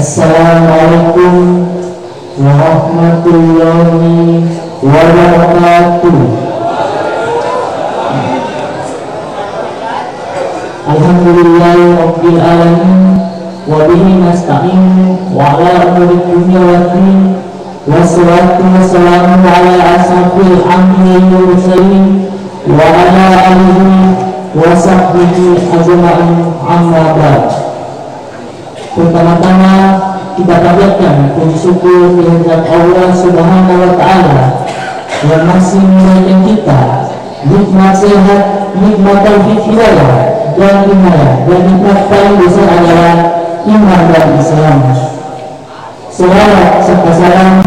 Assalamualaikum warahmatullahi wabarakatuh. Alhamdulillahirabbil alamin wa bihi nasta'in wa ala umuri dunya waddin. Wassalatu wassalamu ala asyrafil anbiya'i wal mursalin wa ala alihi wa sahbihi ajma'in, amma ba'd. Pertama-tama kita panjatkan puji syukur kehadirat Allah Subhanahu wa taala yang masih memberikan kita nikmat sehat, nikmat taufik hidayah dan inayah, dan nikmat paling besar adalah iman dan Islam. Selawat serta salam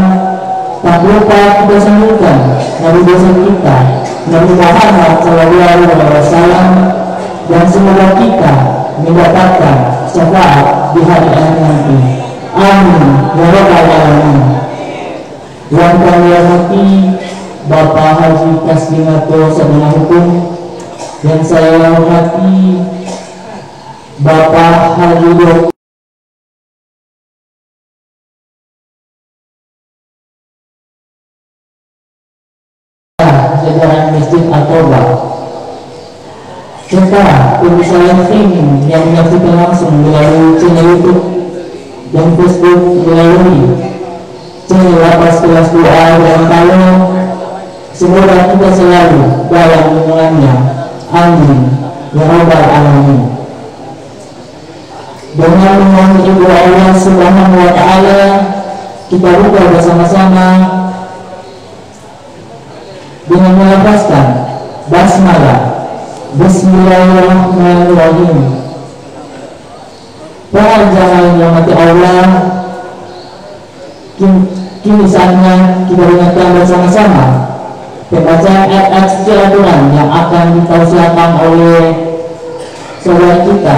tak lupa kita sambungkan Nabi besar kita, Nabi Muhammad SAW, dan semoga kita mendapatkan syafaat di hari akhir nanti. Amin ya rabbal alamin. Yang kami hormati Bapak Haji Kaslimato Sarjana Hukum, yang saya hormati Bapak Haji Dr. Jajaran Masjid At-Taubah, serta pemirsa streaming yang menyaksikan langsung melalui channel YouTube dan Facebook melalui channel Lapas Kelas Doa dan Tolong. Semoga kita selalu dalam lindungannya. Amin ya rabbal alamin. Dengan memohon ridho Allah Subhanahu wa taala, kita buka bersama-sama dengan melafazkan basmalah. Bismillahirrahmanirrahim. Para jamaah yang dirahmati Allah, kini saatnya kita dengarkan bersama-sama pembacaan ayat-ayat suci Al-Quran yang akan ditausiahkan oleh saudara kita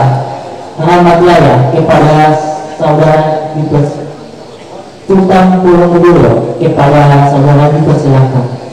Rahmat Yaya kepada saudara Dibes Tutang Pulau Kedua. Kepada saudara Dibes, silakan.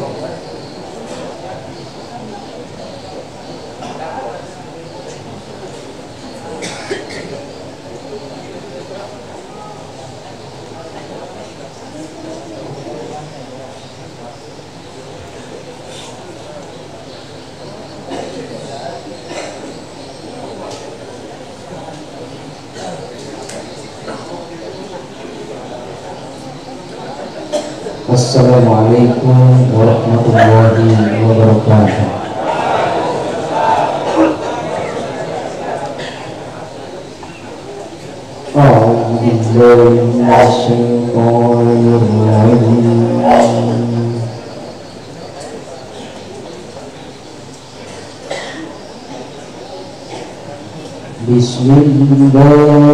Assalamualaikum warahmatullahi wabarakatuh. A'udzu billahi minasyaitonir rajim. Bismillahirrahmanirrahim.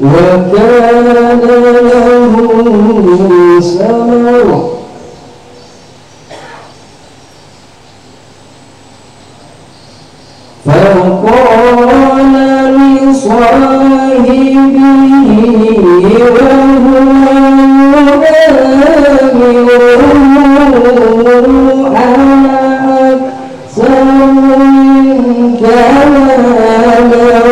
وكان له ثمر فقال لصاحبه وهو أنا أكثر منك مالا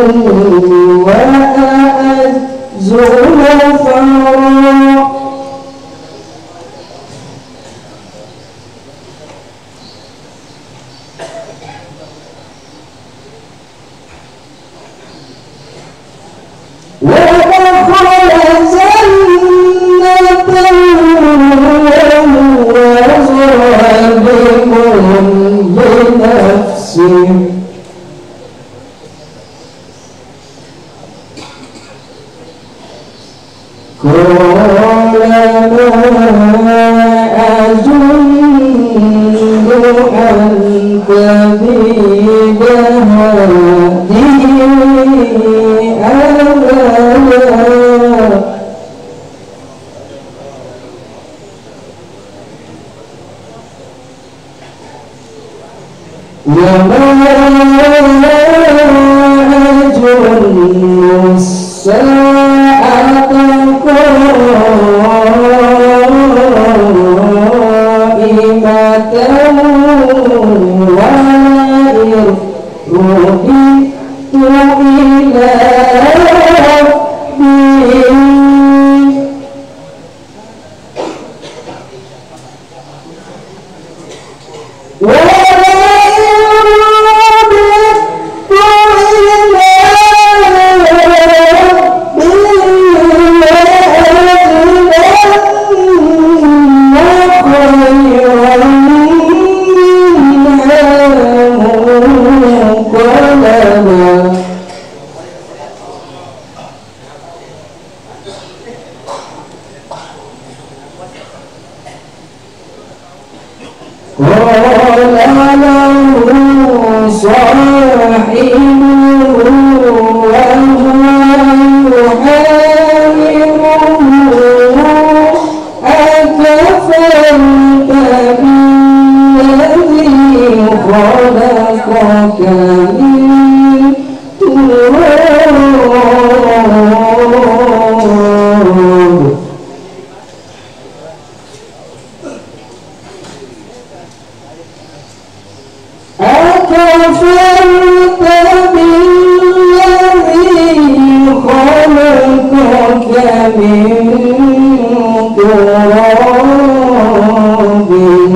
وأعز نفرا ودخل جنته وهو ظالم لنفسه قال ما أظن أن تبيد هذه أبدا وما أظن الساعة قائمة ولئن رددت إلى ربي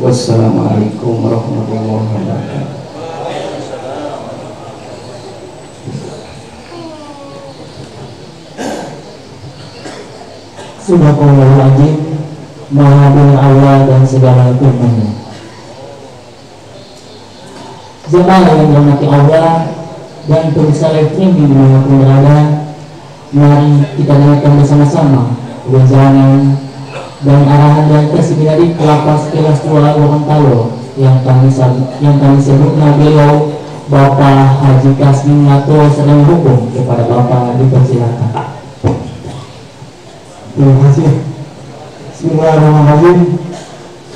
Wassalamualaikum warahmatullahi wabarakatuh. Subhanallahirrahmanirrahim. Maha Benar Allah dan segala firman-Nya. Jemaah yang dirahmati Allah dan pemirsa live streaming dimanapun berada, mari kita dengarkan bersama-sama wejangan dan arahan dan terseminari Lapas Kelas 2 Gorontalo yang kami sebutnya beliau Bapak Haji Kasmin Ngato sedang hukum. Kepada Bapak dipersilakan. Terima kasih. Bismillahirrahmanirrahim.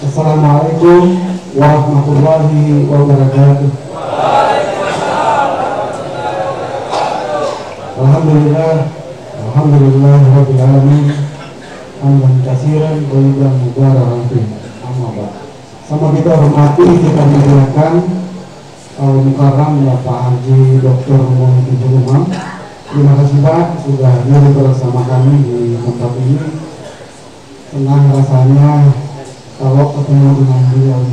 Assalamualaikum warahmatullahi wabarakatuh. Alhamdulillah rabbil alamin. Hamdan katsiran thayyiban mubarakan fihi. Amma ba'd. Sama kita hormati, kita muliakan Al-Mukarram Bapak Haji Dr. Muhyiddin Umam. Terima kasih Pak sudah hadir bersama kami di tempat ini. Senang rasanya kalau ketemu dengan beliau.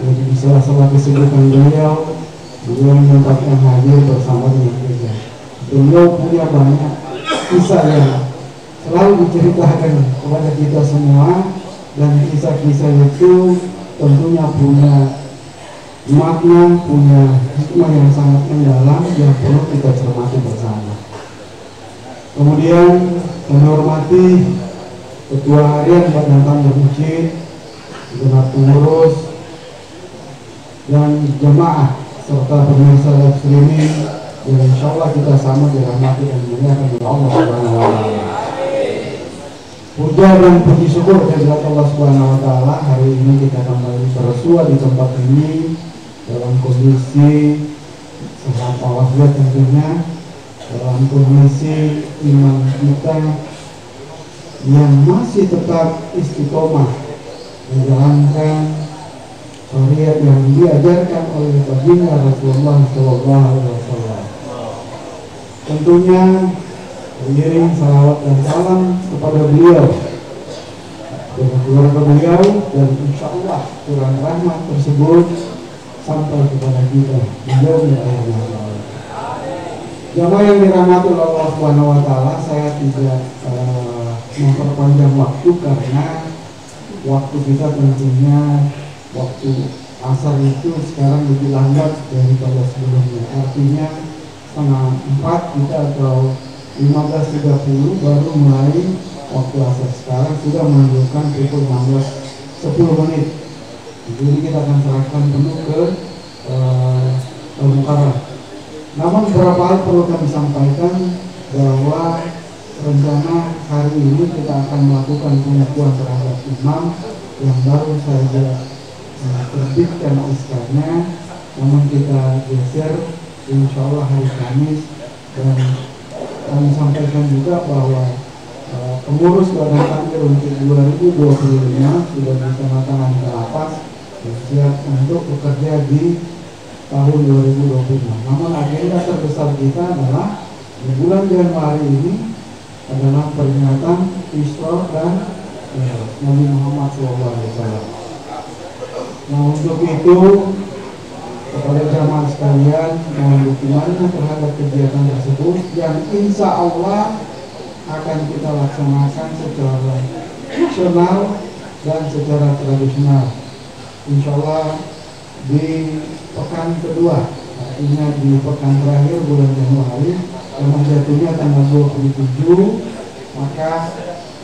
Jadi di salah-salah kesibukan beliau menyempatkan hadir bersama dengan kita. Beliau punya banyak kisah yang selalu diceritakan kepada kita semua, dan kisah-kisah itu tentunya punya makna, punya hikmah yang sangat mendalam yang perlu kita cermati bersama. Kemudian menghormati Ketua Harian Badan Tanggap Masjid, genap pengurus dan jemaah serta pemirsa live streaming yang insya Allah kita sama dirahmati dan dimuliakan oleh Allah Subhanahu wa Ta'ala. Puja dan puji syukur kehadirat Allah Subhanahu wa Ta'ala. Hari ini kita kembali bersua di tempat ini dalam kondisi sehat walafiat tentunya, dalam kondisi iman kita yang masih tetap istiqomah menjalankan syariat yang diajarkan oleh baginda Rasulullah SAW. Tentunya mengirim salawat dan salam kepada beliau, dengan keluarga beliau, dan insya Allah Quran rahmat tersebut sampai kepada kita beliau yang jamaah yang dirahmati oleh Allah Subhanahu wa Ta'ala. Saya tidak memperpanjang waktu karena waktu kita tentunya waktu asar itu sekarang lebih lambat daripada sebelumnya. Artinya 3:30 kita atau 15.30 baru mulai waktu asar. Sekarang sudah menunjukkan pukul 16:10 menit. Jadi kita akan serahkan penuh ke Al-Mukarram. Namun beberapa hal perlu kami sampaikan, bahwa rencana hari ini kita akan melakukan pengakuan terhadap imam yang baru saja terbitkan SK-nya, namun kita geser insya Allah hari Kamis. Dan kami sampaikan juga bahwa pengurus badan takmir untuk 2025 sudah ditandatangani ke lapas dan siap untuk bekerja di tahun 2025. Namun agenda terbesar kita adalah di bulan Januari ini adalah peringatan Isra dan Nabi Muhammad SAW. Nah, untuk itu kepada jamaah sekalian mohon dukungannya terhadap kegiatan tersebut yang insya Allah akan kita laksanakan secara nasional dan secara tradisional. Insya Allah di pekan kedua, artinya di pekan terakhir bulan Januari, karena jatuhnya tanggal 27, maka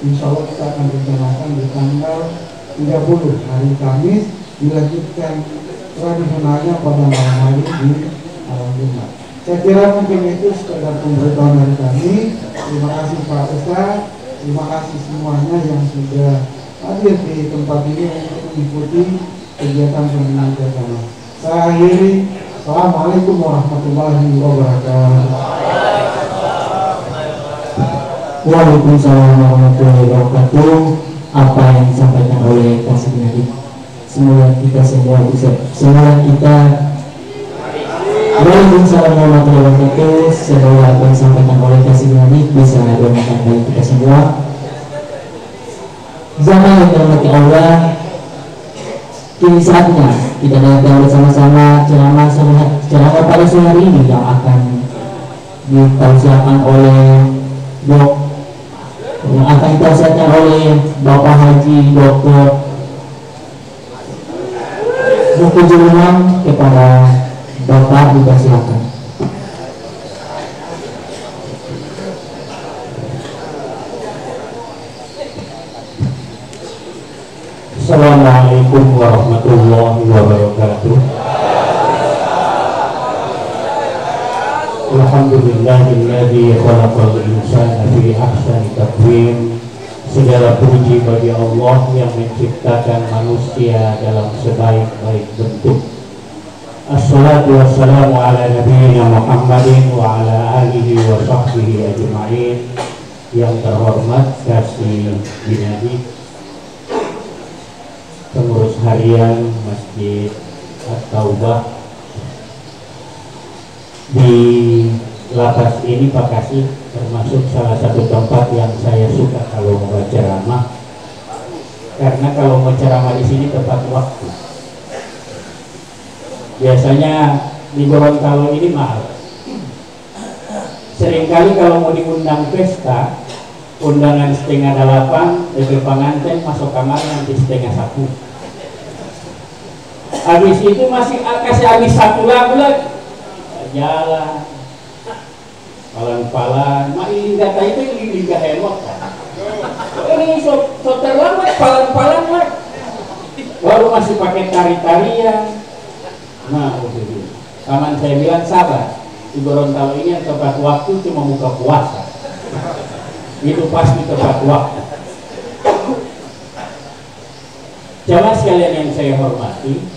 insya Allah kita akan rencanakan di tanggal 30 hari Kamis, dilanjutkan tradisionalnya pada malam hari di malam Jumat. Saya kira mungkin itu sekedar pemberitahuan dari kami. Terima kasih Pak Ustaz, terima kasih semuanya yang sudah hadir di tempat ini untuk mengikuti kegiatan pembinaan agama. Saya akhiri. Assalamualaikum warahmatullahi wabarakatuh. Waalaikumsalam warahmatullahi wabarakatuh. Apa yang disampaikan oleh Kasih Nabi, semoga kita semua bisa, Waalaikumsalam warahmatullahi wabarakatuh. Semoga apa yang disampaikan oleh Kasih Nabi bisa bermanfaat bagi kita semua. Zaman yang dirahmati Allah, kini saatnya kita datang bersama-sama ceramah pada sore hari ini yang akan ditausiahkan oleh Bapak Haji Dr. Jurumam. Kepada Bapak dipersilakan. Assalamualaikum warahmatullahi wabarakatuh. Alhamdulillahilladzi khalaqal insana fi ahsani taqwim. Segala puji bagi Allah yang menciptakan manusia dalam sebaik-baik bentuk. Assalatu wassalamu ala nabiyyina Muhammadin wa ala alihi wa sahbihi ajma'in. Yang terhormat Kasih Nabi, pengurus harian Masjid At-Taubah di lapas ini, Pak Kasih, termasuk salah satu tempat yang saya suka kalau mau ceramah, karena kalau mau ceramah di sini tepat waktu. Biasanya di Gorontalo ini mahal. Seringkali kalau mau diundang pesta, undangan 7:30, dari pengantin masuk kamar nanti 9:30. Habis itu masih kasih habis 1 lagu lagi, jalan palan-palan, ini kata itu liga hemok. Ini so terlambat palan-palan lagi, baru masih pakai tari-tarian. Nah, begitu. Taman saya bilang sabar, di Gorontalo ini yang tepat waktu cuma buka puasa. Itu pasti tepat waktu. Jamaah sekalian yang saya hormati,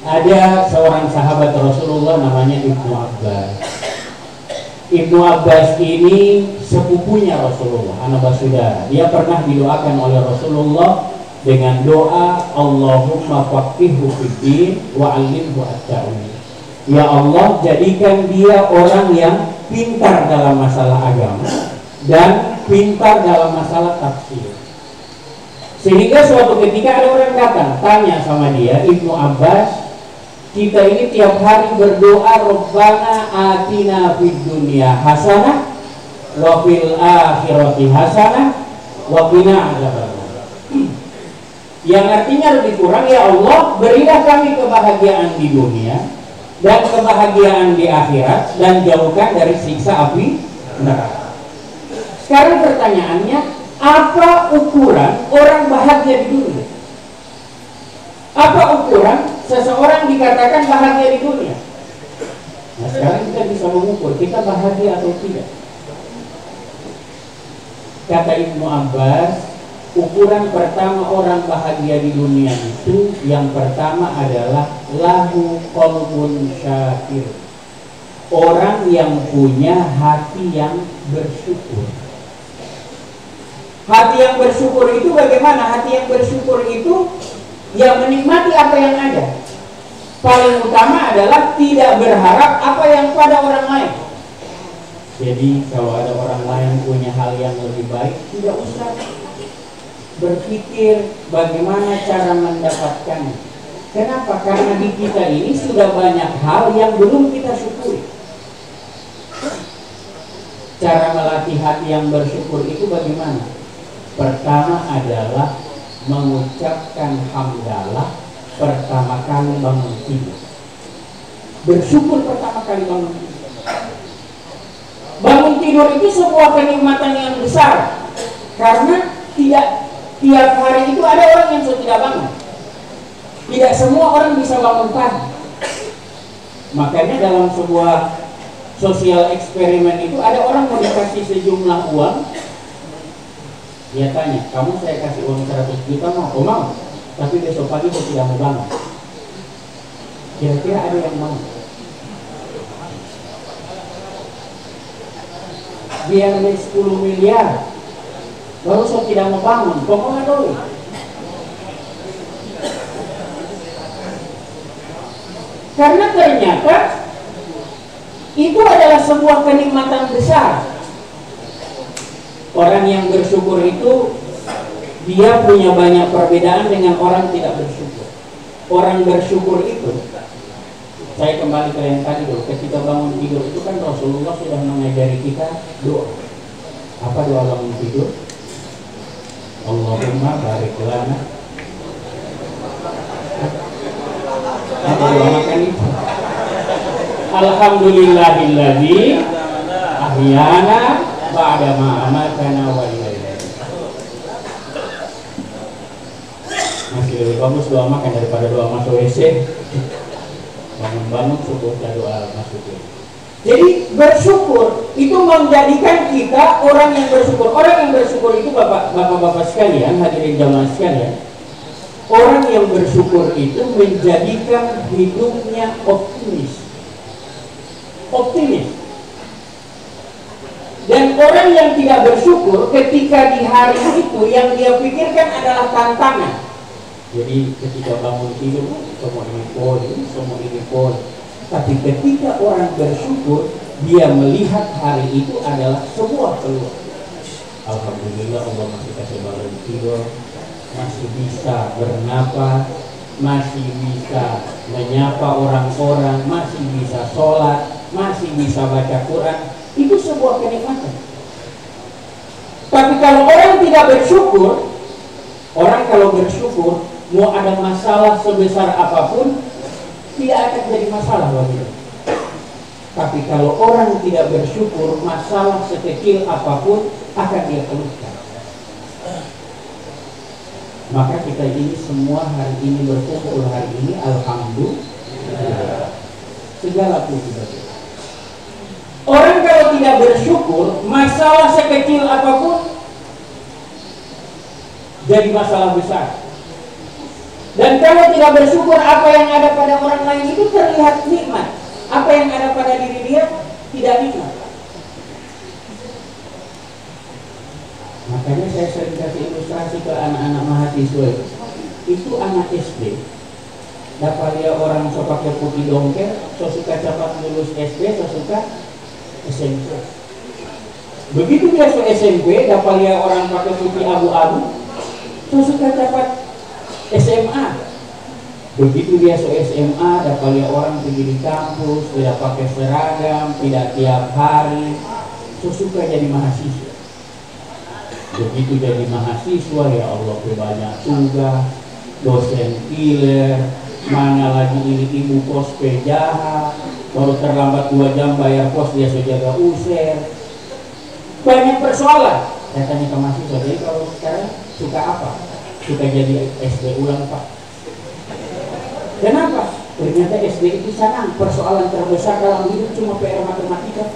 ada seorang sahabat Rasulullah namanya Ibnu Abbas. Ibnu Abbas ini sepupunya Rasulullah, anak saudara. Dia pernah didoakan oleh Rasulullah dengan doa Allahumma faqihhu fiddin wa 'allimhu at-ta'wil. Ya Allah, jadikan dia orang yang pintar dalam masalah agama dan pintar dalam masalah tafsir. Sehingga suatu ketika ada orang datang tanya sama dia, Ibnu Abbas, kita ini tiap hari berdoa Rabbana atina fid dunya hasanah wa fil akhirati hasanah wa qina adzabannar. Yang artinya lebih kurang, ya Allah, berilah kami kebahagiaan di dunia dan kebahagiaan di akhirat, dan jauhkan dari siksa api neraka. Sekarang pertanyaannya, apa ukuran orang bahagia di dunia? Apa ukuran seseorang dikatakan bahagia di dunia? Nah, sekarang kita bisa mengukur kita bahagia atau tidak. Kata Ibnu Abbas, ukuran pertama orang bahagia di dunia itu, yang pertama adalah lahu qalbun syakir, orang yang punya hati yang bersyukur. Hati yang bersyukur itu bagaimana? Hati yang bersyukur itu yang menikmati apa yang ada. Paling utama adalah tidak berharap apa yang pada orang lain. Jadi kalau ada orang lain punya hal yang lebih baik, tidak usah berpikir bagaimana cara mendapatkannya. Kenapa? Karena di kita ini sudah banyak hal yang belum kita syukuri. Cara melatih hati yang bersyukur itu bagaimana? Pertama adalah mengucapkan hamdalah pertama kali bangun tidur. Bersyukur pertama kali bangun tidur. Bangun tidur itu sebuah kenikmatan yang besar, karena tiap hari itu ada orang yang tidak bangun. Tidak semua orang bisa bangun pagi. Makanya dalam sebuah sosial eksperimen itu ada orang mau dikasih sejumlah uang. Dia tanya, kamu saya kasih uang 100 juta mau? Oh mau, tapi besok pagi saya tidak mau bangun. Kira-kira ada yang mau? Biar 10 miliar, baru saya tidak mau bangun. Pokoknya dulu. Karena ternyata itu adalah sebuah kenikmatan besar. Orang yang bersyukur itu dia punya banyak perbedaan dengan orang tidak bersyukur. Orang bersyukur itu, saya kembali ke yang tadi dulu, ketika bangun tidur itu kan Rasulullah sudah mengajari kita doa. Apa doa bangun tidur? Allahumma barik lana. Apa doa makan itu? Alhamdulillahilladzi ahyana ba'da ma amatana wa ilaihi. Masih lebih bagus doa makan daripada doa masuk WC. Bangun-bangun subuh doa masuk WC. Jadi bersyukur itu menjadikan kita orang yang bersyukur. Orang yang bersyukur itu bapak-bapak sekalian, hadirin jamaah sekalian, orang yang bersyukur itu menjadikan hidupnya optimis. Dan orang yang tidak bersyukur ketika di hari itu yang dia pikirkan adalah tantangan. Jadi ketika bangun tidur semua ini pol. Tapi ketika orang bersyukur, dia melihat hari itu adalah sebuah peluang. Alhamdulillah Allah masih kasih bangun tidur, masih bisa bernapas, masih bisa menyapa orang-orang, masih bisa sholat, masih bisa baca Quran. Itu sebuah kenikmatan. Tapi kalau orang tidak bersyukur, orang kalau bersyukur, mau ada masalah sebesar apapun tidak akan jadi masalah bagi dia. Tapi kalau orang tidak bersyukur, masalah sekecil apapun akan dia keluhkan. Maka kita ini semua hari ini berkumpul hari ini, alhamdulillah, segala puji bagi Allah. Orang kalau tidak bersyukur, masalah sekecil apapun jadi masalah besar. Dan kalau tidak bersyukur, apa yang ada pada orang lain itu terlihat nikmat, apa yang ada pada diri dia tidak nikmat. Makanya saya sering kasih ilustrasi ke anak-anak mahasiswa itu anak SD. Dapat dia orang so pakai putih dongker, so suka cepat lulus SD, so suka SMP. Begitu dia so SMP, dapat dia orang pakai putih abu-abu, so suka cepat SMA. Begitu dia so SMA, dapat dia orang pergi di kampus, tidak pakai seragam, tidak tiap hari, so suka jadi mahasiswa. Begitu jadi mahasiswa, ya Allah, banyak tugas, dosen killer, mana lagi ini ibu kos jahat, baru terlambat 2 jam bayar kos dia sejaga usir. Banyak persoalan. Saya tanya ke mahasiswa, jadi kalau sekarang suka apa? Suka jadi SD ulang Pak. Kenapa? Ternyata SD itu senang. Persoalan terbesar dalam hidup cuma PR matematika.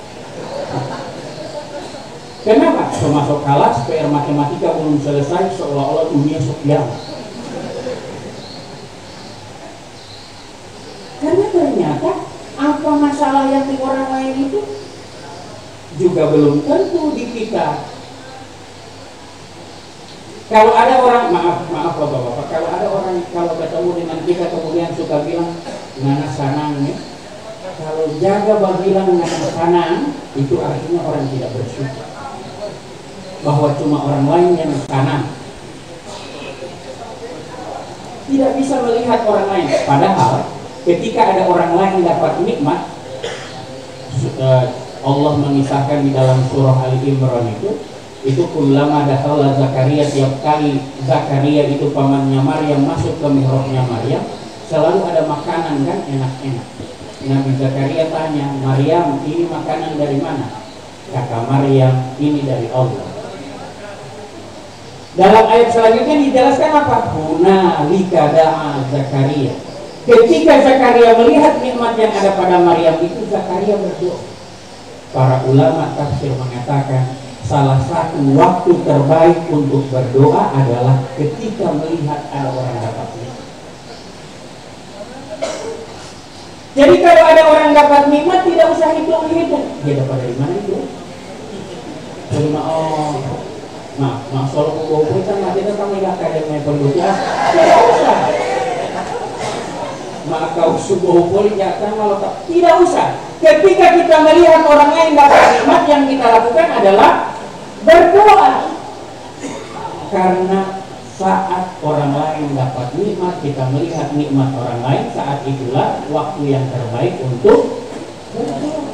Kenapa? Masuk kelas, PR matematika belum selesai, seolah-olah dunia sukses. Karena ternyata apa masalah yang di orang lain itu juga belum tentu di kita. Kalau ada orang, maaf bapak-bapak, kalau ada orang kalau ketemu dengan kita kemudian suka bilang ngana sanang ya. Kalau jaga bilang ngana sanang, itu artinya orang tidak bersyukur. Bahwa cuma orang lain yang kanan, tidak bisa melihat orang lain. Padahal ketika ada orang lain dapat nikmat, Allah mengisahkan di dalam surah Ali Imran itu, Itu kullama dakhala Zakaria, tiap kali Zakaria itu pamannya Maryam masuk ke mihrabnya Maryam, selalu ada makanan kan enak-enak. Nabi Zakaria tanya, Maryam, ini makanan dari mana? Kata Maryam, ini dari Allah. Dalam ayat selanjutnya dijelaskan apa? Hunalika da'a Zakaria. Ketika Zakaria melihat nikmat yang ada pada Maryam itu, Zakaria berdoa. Para ulama tafsir mengatakan salah satu waktu terbaik untuk berdoa adalah ketika melihat ada orang dapat nikmat. Jadi kalau ada orang dapat nikmat, tidak usah hitung-hitung. Dia dapat dari mana itu? Terima maaf, soal kubu kan masih tetap tidak kayak main penduduk. Tidak usah. Maka subuh poli jangan malah tidak usah. Ketika kita melihat orang lain dapat nikmat, yang kita lakukan adalah berdoa. Karena saat orang lain dapat nikmat, kita melihat nikmat orang lain, saat itulah waktu yang terbaik untuk berdoa.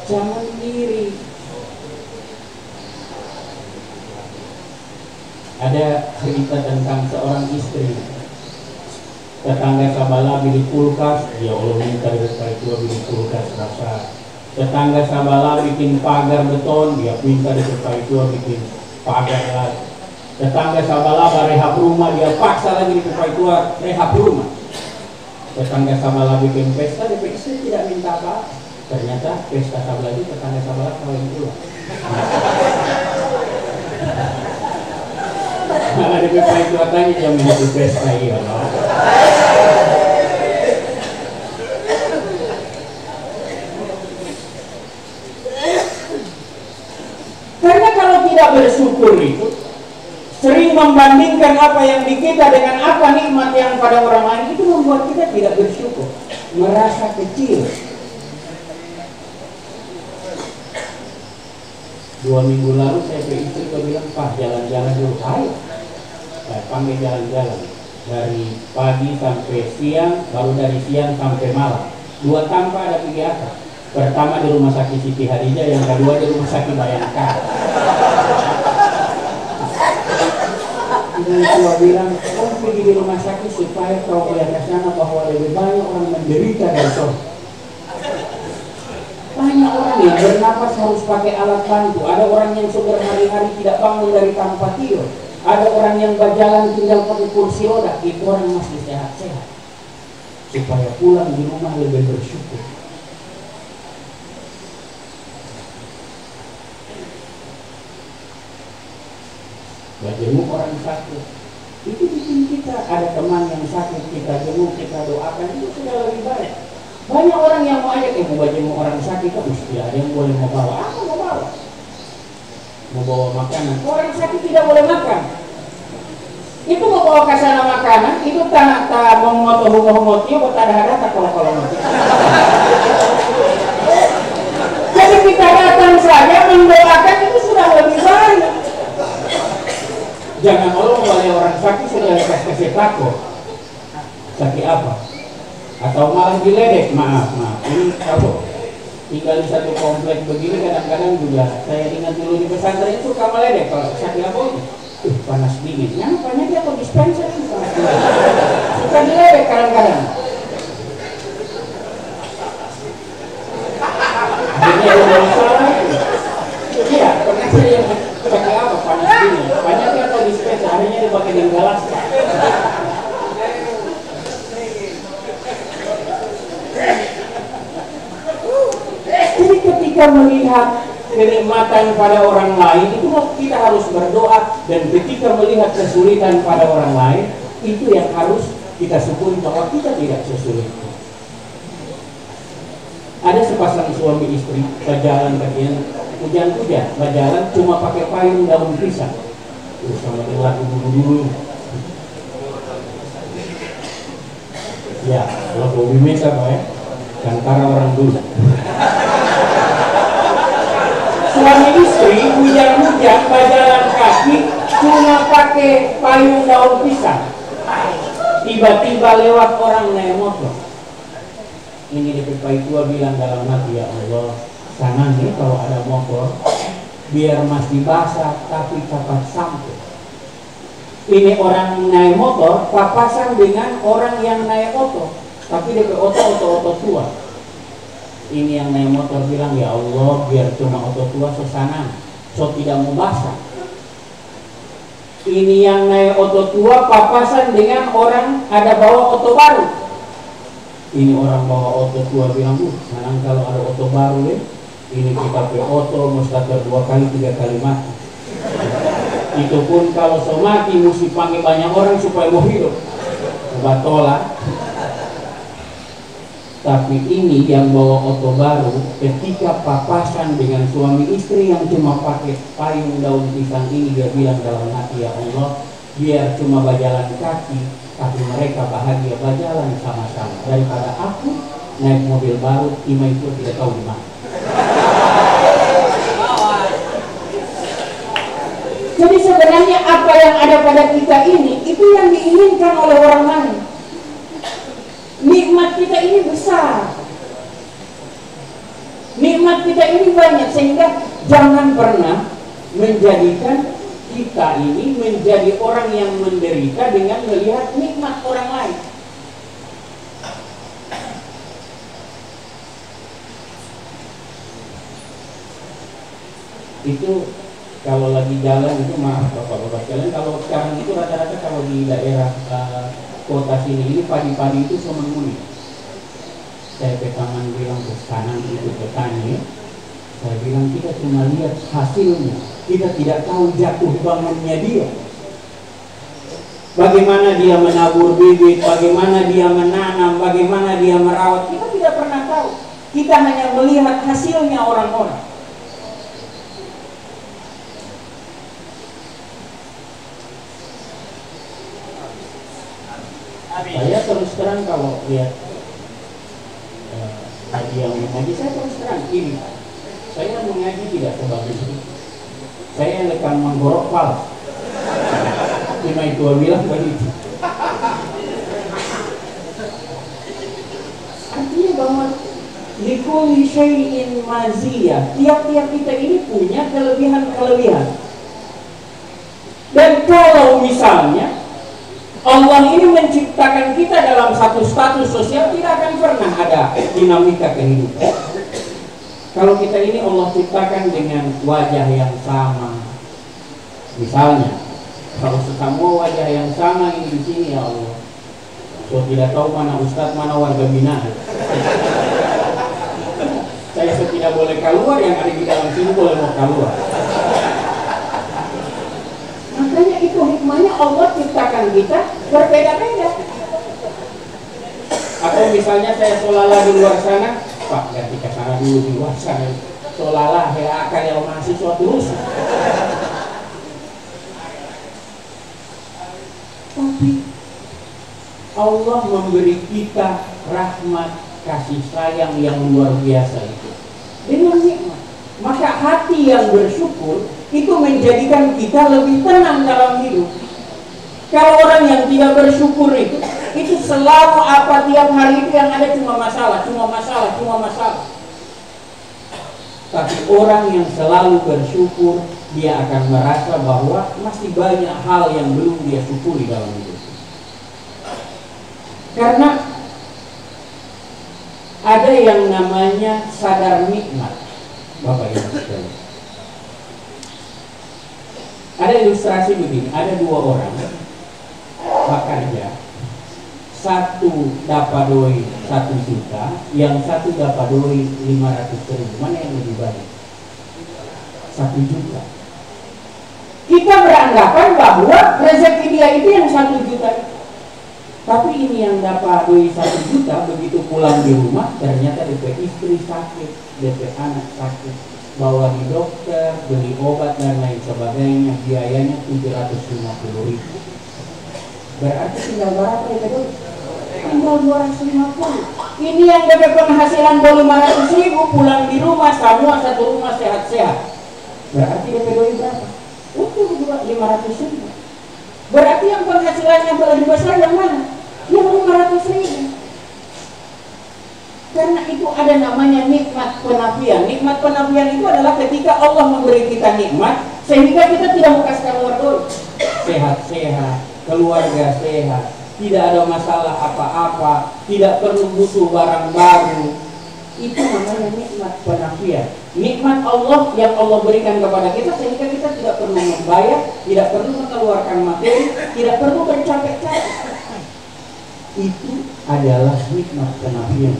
Jangan iri. Ada cerita tentang seorang istri, tetangga sabala beli kulkas, ya Allah minta dari tua beli kulkas rasa. Tetangga sabala bikin pagar beton, dia minta dari tua bikin pagar lagi. Tetangga sabala rehab rumah, dia paksa lagi di tua rehab rumah. Tetangga sabala bikin pesta, dia tidak minta apa. Ternyata pesta sabala itu tetangga sabala kawin pula. Malah di tua tanya jam itu pesta ya Allah. Karena kalau tidak bersyukur itu sering membandingkan apa yang di kita dengan apa nikmat yang pada orang lain, itu membuat kita tidak bersyukur, merasa kecil. 2 minggu lalu saya ke istri, saya bilang, Pak jalan-jalan dulu. Ayo, saya panggil jalan-jalan dari pagi sampai siang, baru dari siang sampai malam. 2 tanpa ada kegiatan. Pertama di rumah sakit Siti Hadijah, yang kedua di rumah sakit Bayangkara. Ibu tua bilang, kamu pergi di rumah sakit supaya kau melihat ke sana bahwa lebih banyak orang menderita dari kau. Banyak orang yang bernapas harus pakai alat bantu. Ada orang yang sudah hari-hari tidak bangun dari tanpa tidur. Ada orang yang berjalan tinggal pakai kursi roda. Itu orang masih sehat-sehat. Supaya pulang di rumah lebih bersyukur. Jenguk orang sakit, itu bikin kita, ada teman yang sakit, kita jenguk, kita doakan, itu sudah lebih baik. Banyak orang yang mau ajak, mau jenguk orang sakit, kan tidak ada yang boleh mau bawa. Apa mau bawa? Mau bawa makanan. Orang sakit tidak boleh makan. Itu mau bawa ke sana makanan, itu tak mengotot humot-humotnya, buat ada tak kalau mati. Jadi kita datang saja mendoakan, itu sudah lebih baik. Jangan Allah membawa orang sakit sudah kasih takut. Sakit apa? Atau malah diledek. Maaf. Ini kalau tinggal di satu komplek begini, kadang-kadang juga saya ingat dulu di pesantren itu suka meledek. Kalau sakit apa? Panas dingin. Yang banyak dia atau dispenser ini panas dingin. Suka diledek kadang-kadang. Akhirnya ada masalah itu. Iya, pernah saya sakit apa? Panas dingin. Banyak dia atau dispenser. Akhirnya dia pakai yang galas. Jadi ketika melihat kenikmatan pada orang lain, itu kita harus berdoa. Dan ketika melihat kesulitan pada orang lain, itu yang harus kita syukuri bahwa kita tidak sesulit. Ada sepasang suami istri berjalan kajian hujan-hujan, berjalan cuma pakai payung daun pisang. Sama dengan dulu. Ya, kalau Bumi Mesa Pak ya, antara orang dulu. Suami istri hujan-hujan berjalan kaki cuma pakai payung daun pisang. Tiba-tiba lewat orang naik motor. Ini di tua bilang dalam hati, ya Allah, sana nih kalau ada motor biar masih basah tapi cepat sampai. Ini orang naik motor papasan dengan orang yang naik oto, tapi DP oto tua. Ini yang naik motor bilang, ya Allah biar cuma oto tua sesana, so tidak mau basah. Ini yang naik oto tua papasan dengan orang ada bawa oto baru. Ini orang bawa oto tua bilang, senang kalau ada oto baru ya. Ini kita pe oto mesti 2 kali 3 kali mati. Itu pun kalau so mati mesti panggil banyak orang supaya mau hidup. Batola. Tapi ini yang bawa oto baru ketika papasan dengan suami istri yang cuma pakai payung daun pisang ini, dia bilang dalam hati, ya Allah biar cuma berjalan kaki tapi mereka bahagia berjalan sama-sama daripada aku naik mobil baru ima itu tidak tahu di mana. Jadi sebenarnya apa yang ada pada kita ini itu yang diinginkan oleh orang lain. Nikmat kita ini besar, nikmat kita ini banyak, sehingga jangan pernah menjadikan kita ini menjadi orang yang menderita dengan melihat nikmat orang lain. Itu kalau lagi jalan itu, maaf bapak-bapak sekalian, kalau sekarang itu rata-rata kalau di daerah kota sini ini padi-padi itu semenguning. Saya ke taman bilang ke kanan itu petani, saya bilang kita cuma lihat hasilnya, kita tidak tahu jatuh bangunnya dia. Bagaimana dia menabur bibit, bagaimana dia menanam, bagaimana dia merawat, kita tidak pernah tahu. Kita hanya melihat hasilnya orang-orang. Saya terus terang kalau lihat ngaji yang mengaji, saya terus terang ini, saya mengaji tidak sebagus itu. Saya lekan menggorok pal. Cuma itu bilang begitu. Artinya bahwa likulli syai'in maziyah, tiap-tiap kita ini punya kelebihan-kelebihan. Dan kalau misalnya Allah ini menciptakan kita dalam satu status sosial, tidak akan pernah ada dinamika kehidupan. Kalau kita ini Allah ciptakan dengan wajah yang sama, misalnya kalau semua wajah yang sama ini di sini, ya Allah, so tidak tahu mana ustadz mana warga binaan. Saya tidak boleh keluar, yang ada di dalam sini boleh mau keluar. Makanya itu hikmahnya Allah ciptakan kita berbeda-beda. Atau misalnya saya solala di luar sana, Pak ganti ke sana dulu di luar sana. Solala ya akan yang mahasiswa terus. Tapi Allah memberi kita rahmat kasih sayang yang luar biasa itu dengan nikmat. Maka hati yang bersyukur itu menjadikan kita lebih tenang dalam hidup. Kalau orang yang tidak bersyukur itu selalu apa tiap hari itu yang ada cuma masalah, cuma masalah, cuma masalah. Tapi orang yang selalu bersyukur, dia akan merasa bahwa masih banyak hal yang belum dia syukuri dalam hidup. Karena ada yang namanya sadar nikmat, Bapak Ibu sekalian. Ada ilustrasi begini, ada 2 orang bekerja, satu dapat doi 1 juta, yang satu dapat doi 500.000. Mana yang lebih banyak? 1 juta. Kita beranggapan bahwa rezeki dia itu yang 1 juta. Tapi ini yang dapat doi 1 juta, begitu pulang di rumah ternyata DP istri sakit, DP anak sakit, bawa di dokter, beli obat dan lain sebagainya, biayanya 750.000. Berarti tinggal berapa itu? Tinggal 250. Ini yang DP penghasilan baru 500.000, pulang di rumah semua satu rumah sehat-sehat. Berarti DP doi berapa? Untuk 500.000. Berarti yang penghasilannya lebih besar yang mana? Yang 500.000. Karena itu ada namanya nikmat penafian. Nikmat penafian itu adalah ketika Allah memberi kita nikmat sehingga kita tidak mau kasih keluar dulu. Sehat-sehat, keluarga sehat, tidak ada masalah apa-apa, tidak perlu butuh barang baru. Itu namanya nikmat penafian. Nikmat Allah yang Allah berikan kepada kita sehingga kita tidak perlu membayar, tidak perlu mengeluarkan materi, tidak perlu bercapek-capek. Itu adalah nikmat penafian.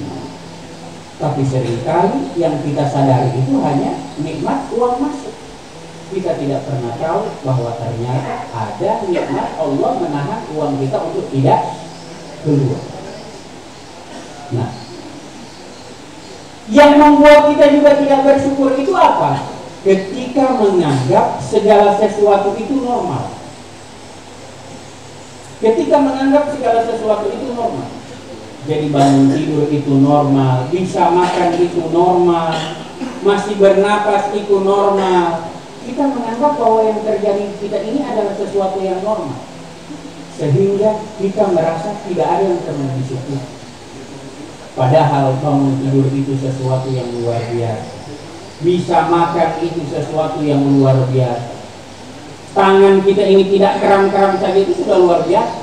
Tapi seringkali yang kita sadari itu hanya nikmat uang masuk. Kita tidak pernah tahu bahwa ternyata ada nikmat Allah menahan uang kita untuk tidak keluar. Nah, yang membuat kita juga tidak bersyukur itu apa? Ketika menganggap segala sesuatu itu normal. Ketika menganggap segala sesuatu itu normal. Jadi bangun tidur itu normal, bisa makan itu normal, masih bernapas itu normal. Kita menganggap bahwa yang terjadi kita ini adalah sesuatu yang normal. Sehingga kita merasa tidak ada yang perlu disyukuri. Padahal bangun tidur itu sesuatu yang luar biasa. Bisa makan itu sesuatu yang luar biasa. Tangan kita ini tidak kram-kram saja itu sudah luar biasa.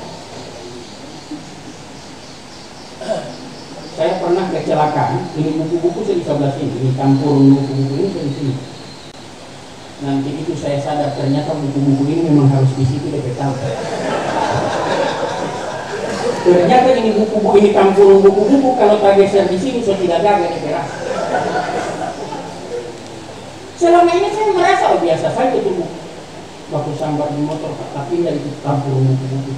Saya pernah kecelakaan, ini buku-buku saya di sebelah sini, ini campur buku-buku ini saya di sini. Nanti itu saya sadar ternyata buku-buku ini memang harus di situ DP tampil. Ternyata ini buku-buku ini campur buku-buku kalau tak geser di sini so tidak gagal DP rasa. Selama ini saya merasa biasa saja itu buku. Waktu sambar di motor tapi dari itu campur buku-buku.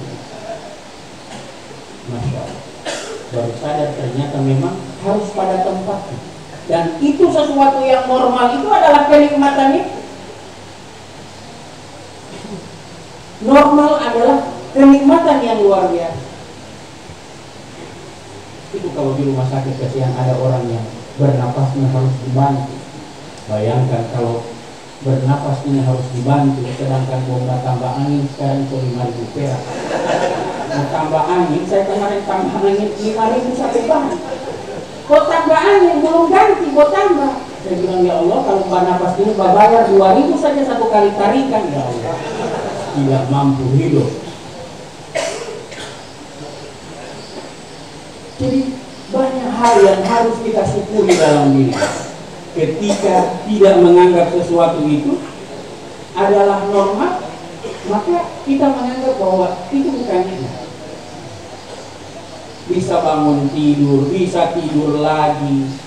Masya Allah. Baru sadar ternyata memang harus pada tempatnya. Dan itu sesuatu yang normal itu adalah kenikmatan itu. Normal adalah kenikmatan yang luar biasa. Itu kalau di rumah sakit kasihan ada orang yang bernapasnya harus dibantu. Bayangkan kalau bernapasnya harus dibantu, sedangkan bomba tambah angin sekarang itu 5.000 perak. Mau tambah angin, saya kemarin tambah angin 5.000 sampai banget. Kok tambah angin belum ganti, kok tambah? Saya bilang ya Allah, kalau bernafas ini bayar 2.000 saja satu kali tarikan ya Allah. Tidak mampu hidup. Jadi banyak hal yang harus kita syukuri dalam diri. Ketika tidak menganggap sesuatu itu adalah normal, maka kita menganggap bahwa itu bukan nikmat. Bisa bangun tidur, bisa tidur lagi.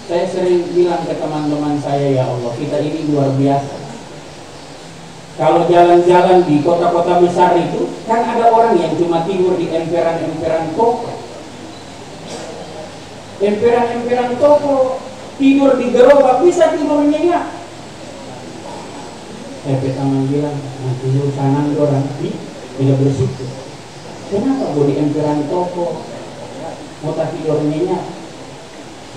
Saya sering bilang ke teman-teman saya, ya Allah, kita ini luar biasa. Kalau jalan-jalan di kota-kota besar itu, kan ada orang yang cuma tidur di emperan-emperan toko. Emperan-emperan toko, tidur di gerobak, bisa tidur nyenyak. Saya ke teman bilang, nah tidur sana orang tidak bersyukur. Kenapa di emperan toko mau tak tidur nyenyak?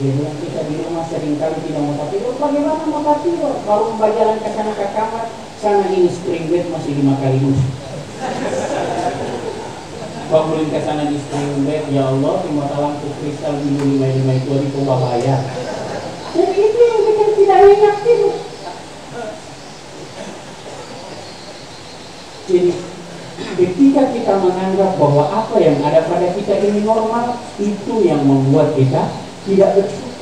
Dia bilang kita di rumah seringkali tidak mau tak tidur. Bagaimana mau tak tidur? Baru berjalan ke sana ke kamar, sana ini spring bed masih 5 kali musim. Bangunin ke sana di spring bed, ya Allah, cuma lampu kristal dulu 5 itu di bahaya. Jadi itu yang bikin tidak nyenyak tidur. Jadi ketika kita menganggap bahwa apa yang ada pada kita ini normal, itu yang membuat kita tidak bersyukur.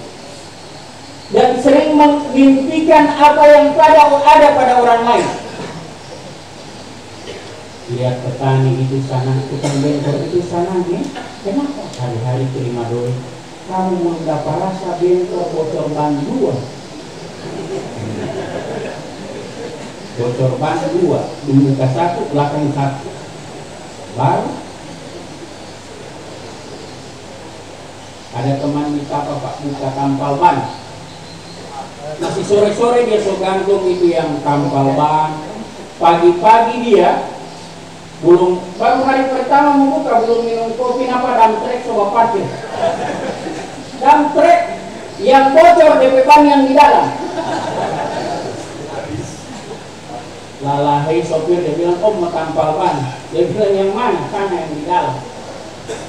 Dan sering memimpikan apa yang ada pada orang lain. Lihat petani itu sana, tukang bengkel itu sana, kenapa hari-hari terima doi? Kamu mau dapat rasa bengkel bocor ban 2. Bocor ban 2, di muka 1, belakang 1. Baru ada teman minta Pak buka tampal ban. Masih sore-sore dia so gantung itu yang tampal ban. Pagi-pagi dia baru hari pertama mau buka, belum minum kopi, apa damtrek coba parkir. Damtrek yang bocor DP ban yang di dalam. Lalahai sopir, dia bilang, "Om mau tampal ban." Dia bilang, "Yang mana?" "Sana yang di dalam."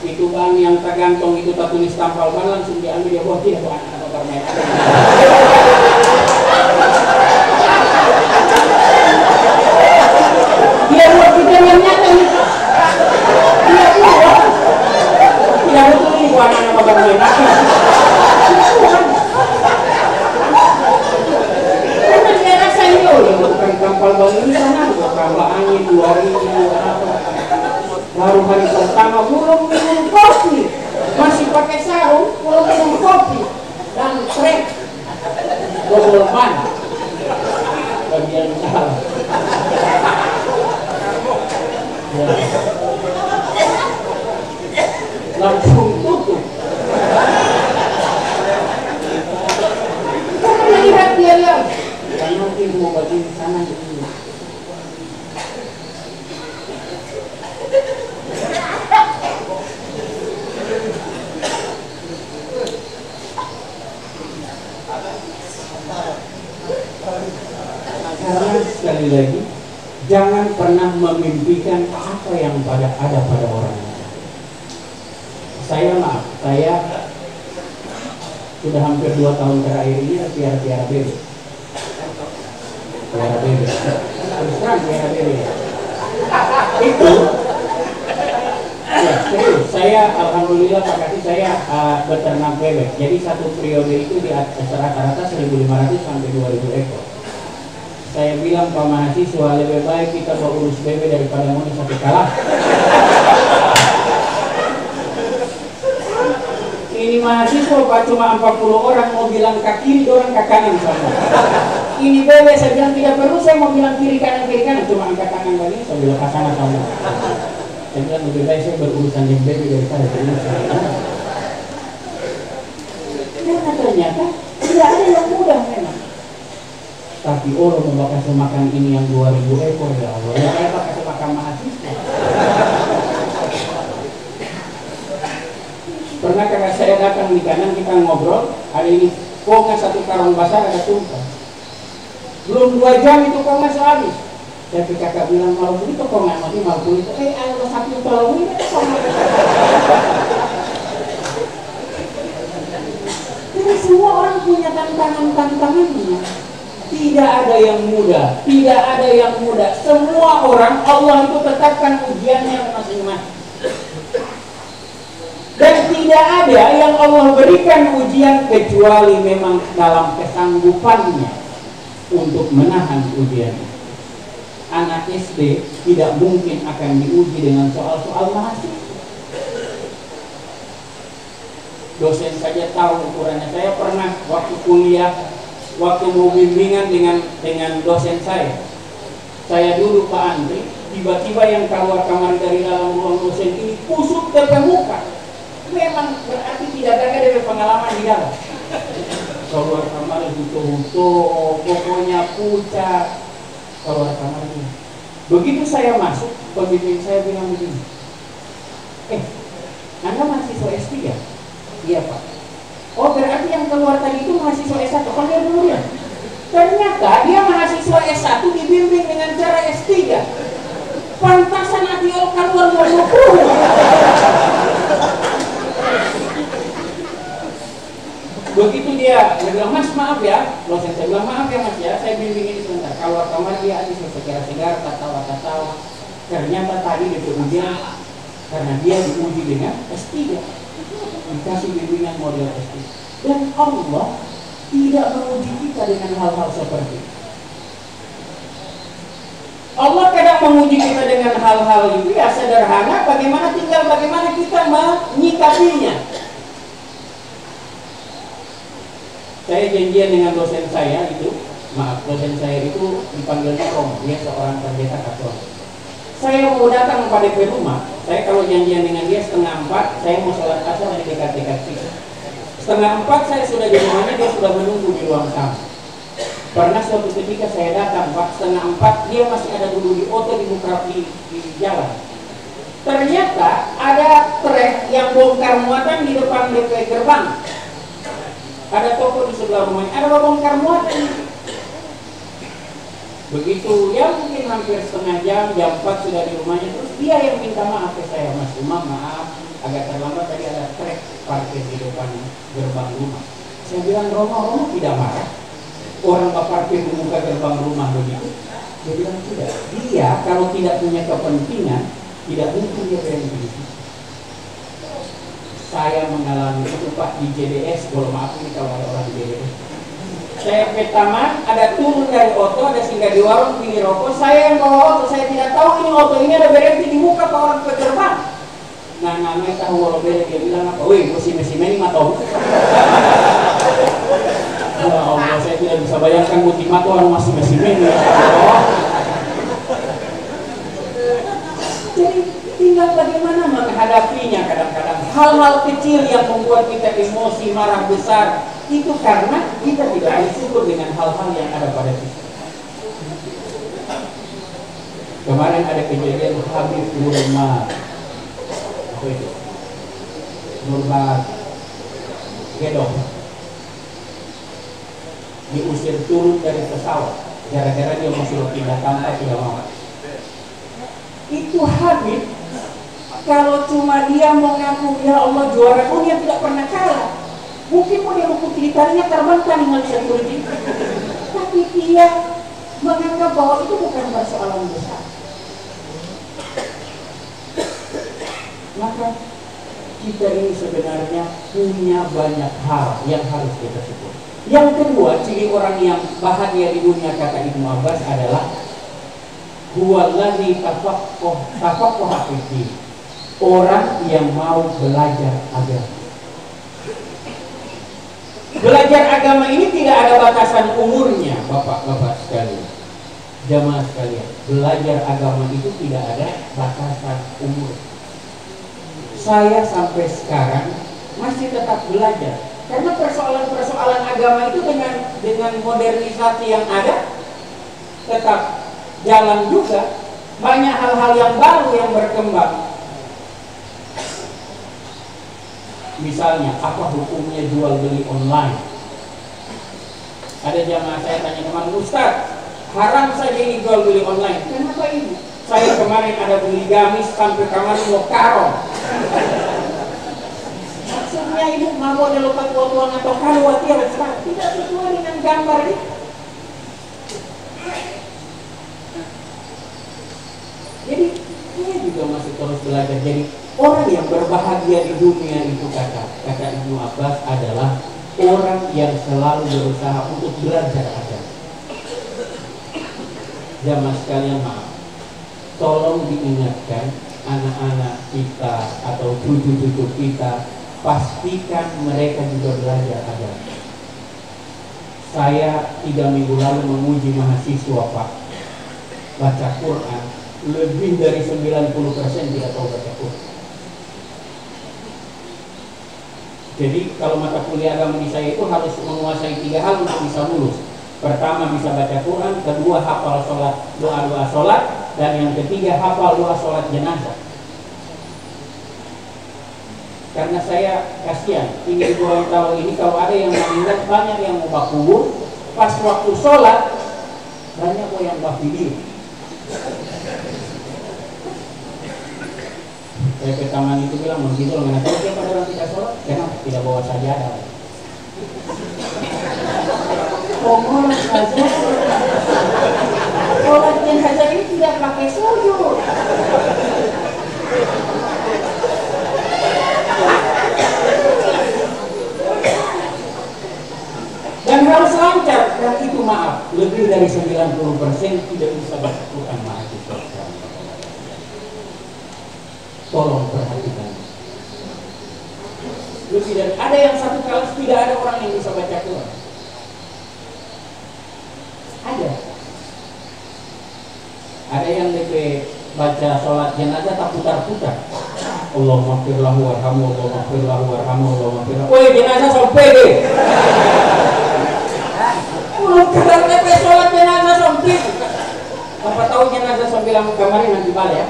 Itu ban yang tergantung itu tak tulis tampal ban, langsung diambil, dia bawa, "Tidak, Bu, anak bermain." Dia buat kita yang nyata nih. Dia buat. Tidak betul ini, Bu, anak bermain. Karena dia rasa ini, oh ya bukan tampal ban ini sana, tambah angin 2000 apa. Baru hari pertama belum minum kopi, masih pakai sarung, belum minum kopi dan trek double ban bagian salah. Ya. Langsung tutup. Karena lihat dia lihat, nanti mau bagi sana gitu. Karena sekali lagi, jangan pernah memimpikan apa yang ada pada orang. Saya sudah hampir 2 tahun terakhir ini piara bebek. Piara bebek. Terus terang piara bebek. Itu ya, serius. Saya alhamdulillah Pak Kati, saya beternak bebek. Jadi satu periode itu di rata-rata 1.500 sampai 2.000 ekor. Saya bilang, Pak mahasiswa, lebih baik kita urus bebek daripada mau satu kalah. Ini mahasiswa Pak cuma 40 orang, mau bilang ke kiri, orang ke kanan sama. Ini bebek, saya bilang tidak perlu, saya mau bilang kiri kanan, cuma angkat tangan begini, saya bilang ke sana sama. Saya bilang lebih baik saya berurusan dengan bebek daripada berurusan. Karena ternyata tidak ada yang mudah memang. Tapi orang mau kasih makan ini yang 2.000 ekor, ya Allah, ya kayak kasih makan mahasiswa. Pernah kakak saya datang di kanan, kita ngobrol, ada ini konga satu karung basah ada tumpah. Belum 2 jam itu konga habis. Saya ke kakak bilang, "Mau beli tuh konga mati, mau beli tuh." Ada satu tolong ini konga. Jadi semua orang punya tantangannya. Tidak ada yang mudah, tidak ada yang mudah. Semua orang Allah itu tetapkan ujiannya masing-masing. Dan tidak ada yang Allah berikan ujian kecuali memang dalam kesanggupannya untuk menahan ujiannya. Anak SD tidak mungkin akan diuji dengan soal-soal mahasiswa. Dosen saja tahu ukurannya. Saya pernah waktu kuliah, waktu mau bimbingan dengan dosen saya duduk Pak Andri, tiba-tiba yang keluar kamar dari dalam ruang dosen ini kusut ke muka. Memang berarti tidak ada pengalaman di dalam. Keluar kamar huto-huto, pokoknya pucat. Keluar kamar ini. Begitu saya masuk, pembimbing saya bilang begini, Anda mahasiswa S3 ya? Iya Pak. Oh berarti yang keluar tadi itu mahasiswa S1, panggil dulu ya. Ternyata dia mahasiswa S1 dibimbing dengan cara S3. Pantasan hati keluar 20. Begitu dia bilang, "Mas maaf ya," dosen saya bilang, "Maaf ya Mas ya, saya bimbing ini sebentar." Kalau kamar dia habis segar-segar, ketawa-ketawa. Ternyata tadi dia ujian karena dia diuji dengan S3, dikasih bimbingan model S3. Dan Allah tidak menguji kita dengan hal-hal seperti itu. Allah kadang menguji kita dengan hal-hal itu ya sederhana, bagaimana kita menyikapinya. Saya janjian dengan dosen saya itu, dosen saya itu dipanggilnya Romo, dia seorang pendeta Katolik. Saya mau datang pada DP rumah, saya kalau janjian dengan dia 3:30, saya mau sholat asar di dekat-dekat situ. 3:30 saya sudah di rumahnya, dia sudah menunggu di ruang tamu. Pernah suatu ketika saya datang, 3:30 dia masih ada dulu di oto di jalan. Ternyata ada trek yang bongkar muatan di depan DP gerbang. Ada toko di sebelah rumahnya, ada bongkar muatan. Begitu ya mungkin hampir setengah jam, jam 4 sudah di rumahnya, terus dia yang minta maaf ke saya, Mas Umar maaf agak terlambat tadi ada trek parkir di depan gerbang rumah. Saya bilang Romo tidak marah, orang parkir di muka gerbang rumah begitu. Dia bilang tidak, dia kalau tidak punya kepentingan tidak mungkin dia berhenti. Saya mengalami itu Pak di JDS, boleh maaf ini kalau ada orang di JDS. Saya ke taman, ada turun dari oto, ada singgah di warung, pilih rokok. Saya yang bawa oto, saya tidak tahu ini oto ini ada berhenti di muka Pak orang ke gerbang. Nah, namanya tahu walau beda, dia bilang apa? Wih, mesin ini matau. Ya Allah, saya tidak bisa bayangkan mati orang masih mesin ini. Jadi tinggal bagaimana menghadapinya. Kadang-kadang hal-hal kecil yang membuat kita emosi, marah besar, itu karena kita tidak bersyukur dengan hal-hal yang ada pada kita. Kemarin ada kejadian Habib Nurmar, apa itu? Nurmar Gedong diusir turun dari pesawat gara-gara dia masuk pindah tanpa tidak mau. Itu Habib, kalau cuma dia mau ngaku ya Allah juara dunia tidak pernah kalah, mungkin mau dia rukuk gitarnya terbangkan dengan security, tapi dia menganggap bahwa itu bukan persoalan besar. Maka kita ini sebenarnya punya banyak hal yang harus kita syukur. Yang kedua, ciri orang yang bahagia di dunia kata Ibnu Abbas adalah huwallazi tafaqaha fiddin, orang yang mau belajar agama. Belajar agama ini tidak ada batasan umurnya, bapak-bapak sekalian, jamaah sekalian. Belajar agama itu tidak ada batasan umur. Saya sampai sekarang masih tetap belajar, karena persoalan-persoalan agama itu dengan modernisasi yang ada tetap jalan juga. Banyak hal-hal yang baru yang berkembang. Misalnya, apa hukumnya jual beli online? Ada jamaah saya tanya kemarin, Ustaz, haram saja ini jual beli online. Kenapa ini? Saya kemarin ada beli gamis sampai kemarin mau karong. Maksudnya ibu mau ada lupa tuan atau khawatir, tidak sesuai dengan gambar ini. Jadi ini juga masih terus belajar. Jadi orang yang berbahagia di dunia itu kata Ibnu Abbas adalah orang yang selalu berusaha untuk belajar agama. Jamaah sekalian, maaf, tolong diingatkan anak-anak kita atau cucu-cucu kita, pastikan mereka juga belajar agama. Saya 3 minggu lalu menguji mahasiswa Pak baca Quran, lebih dari 90% tidak tahu baca Quran. Jadi kalau mata kuliah agama di saya itu harus menguasai 3 hal untuk bisa lulus. Pertama bisa baca Quran, kedua hafal sholat, doa-doa sholat, dan yang ketiga hafal doa sholat jenazah. Karena saya kasihan, ini di Gorontalo ini kalau ada yang meninggal banyak yang mau kubur, pas waktu sholat banyak yang video. Saya ke taman itu bilang, begitu loh, kenapa dia pada orang tidak sholat? Kenapa? Tidak bawa sajadah. Pokoknya saja sholat jenazah ini tidak pakai sujud. Dan harus lancar, dan itu maaf, lebih dari 90% tidak bisa baca Quran mahasiswa. Tolong perhatikan. Lebih dari ada yang satu kelas tidak ada orang yang bisa baca Quran. Ada yang DP baca sholat jenazah tak putar-putar. Allahumma firlahu warhamu, Allahumma firlahu warhamu, Allahumma firlahu. Woi, jenazah sampai deh. Kalau DP sholat jenazah sampai. Apa tahu jenazah sampai lampu kemarin nanti balik ya.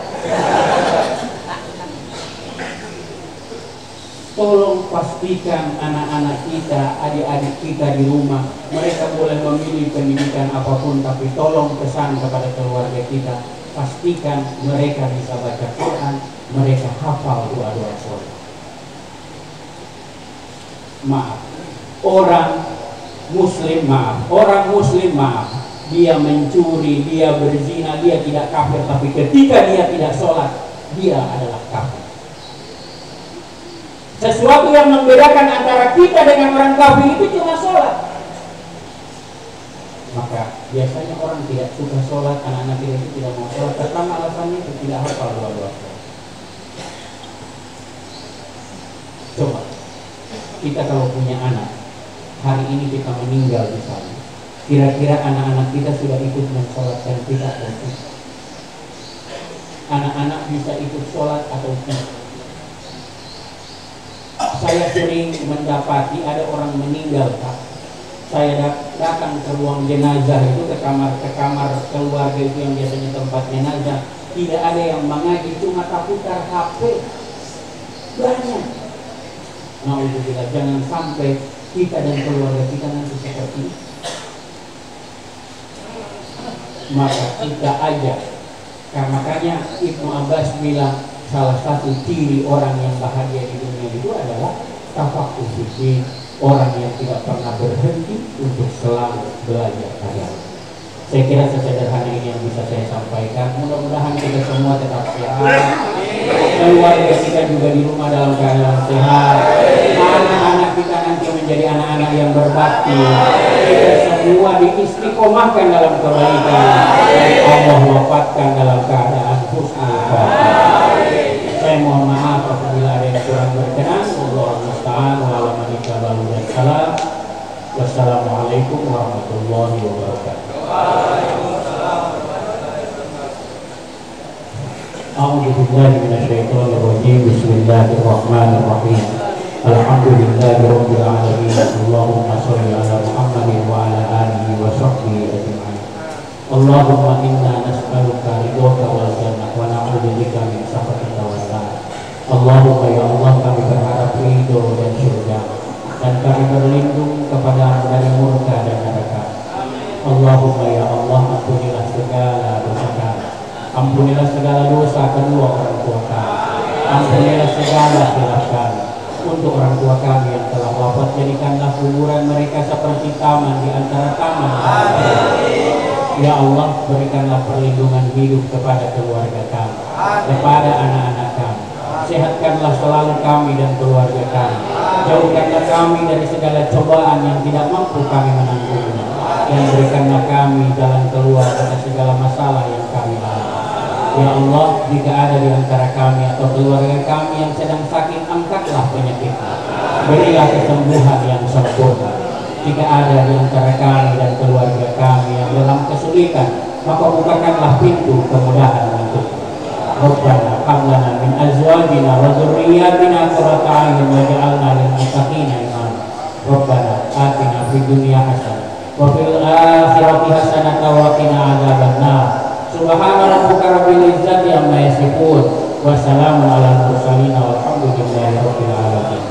Tolong pastikan anak-anak kita, adik-adik kita di rumah, mereka boleh memilih pendidikan apapun, tapi tolong pesan kepada keluarga kita, pastikan mereka bisa baca Quran, mereka hafal doa-doa sholat. Maaf, orang muslim maaf, dia mencuri, dia berzina, dia tidak kafir, tapi ketika dia tidak sholat, dia adalah kafir. Sesuatu yang membedakan antara kita dengan orang kafir itu cuma sholat. Maka biasanya orang tidak suka sholat, anak-anak kita itu tidak mau sholat. Pertama alasannya itu tidak hafal doa-doa sholat. Coba kita kalau punya anak, hari ini kita meninggal di sana, kira-kira anak-anak kita sudah ikut mensolatkan kita atau tidak? Anak-anak bisa ikut sholat atau tidak? Saya sering mendapati ada orang meninggal, Pak. Saya datang ke ruang jenazah itu, ke kamar keluarga itu yang biasanya tempat jenazah, tidak ada yang mengaji, cuma putar HP. Banyak. Nauzubillah, jangan sampai kita dan keluarga kita nanti seperti ini. Maka kita ajak. Karena makanya Ibnu Abbas bilang salah satu ciri orang yang bahagia di dunia itu adalah tafaqquh fiddin, orang yang tidak pernah berhenti untuk selalu belajar agama. Saya kira sesederhana ini yang bisa saya sampaikan. Mudah-mudahan kita semua tetap sehat, keluarga kita juga di rumah dalam keadaan sehat, anak-anak kita nanti menjadi anak-anak yang berbakti, kita semua diistiqomahkan dalam kebaikan, dan Allah wafatkan dalam keadaan husnul khatimah. Saya mohon maaf apabila ada yang kurang berkenan. Wallahu musta'an wa ala man ittaba'a salam. Wassalamualaikum warahmatullahi wabarakatuh. A'udzu billahi minasyaitonir rajim. Bismillahirrahmanirrahim. Alhamdulillahi rabbil alamin. Allahumma shalli ala Muhammadin wa ala alihi wa sahbihi ajma'in. Allahumma inna nas'aluka ridhoka wal jannah wa na'udzubika min sakhatika wan nar. Allahumma ya Allah, kami berharap ridho dan surga, dan kami berlindung kepada dari murka dan neraka. Allahumma ya Allah, ampunilah segala dosa kami, ampunilah segala dosa kedua orang tua kami, ampunilah segala khilaf kami. Untuk orang tua kami yang telah wafat, jadikanlah kuburan mereka seperti taman di antara taman. Ya Allah, berikanlah perlindungan hidup kepada keluarga kami, kepada anak-anak kami. Sehatkanlah selalu kami dan keluarga kami. Jauhkanlah kami dari segala cobaan yang tidak mampu kami menanggungnya, dan berikanlah kami jalan keluar dari segala masalah yang kami alami. Ya Allah, jika ada di antara kami atau keluarga kami yang sedang sakit, angkatlah penyakitnya, berilah kesembuhan yang sempurna. Jika ada di antara kami dan keluarga kami yang dalam kesulitan, maka bukakanlah pintu kemudahan untuknya. Rabbana hab lana min azwajina wa dzurriyyatina qurrata a'yun waj'alna lil muttaqina imama. Rabbana atina fid dunya hasanah wa fil akhirati hasanah wa qina adzabannar. Subhana rabbika rabbil izzati amma yasifun wa salamun alal mursalin walhamdulillahi rabbil alamin.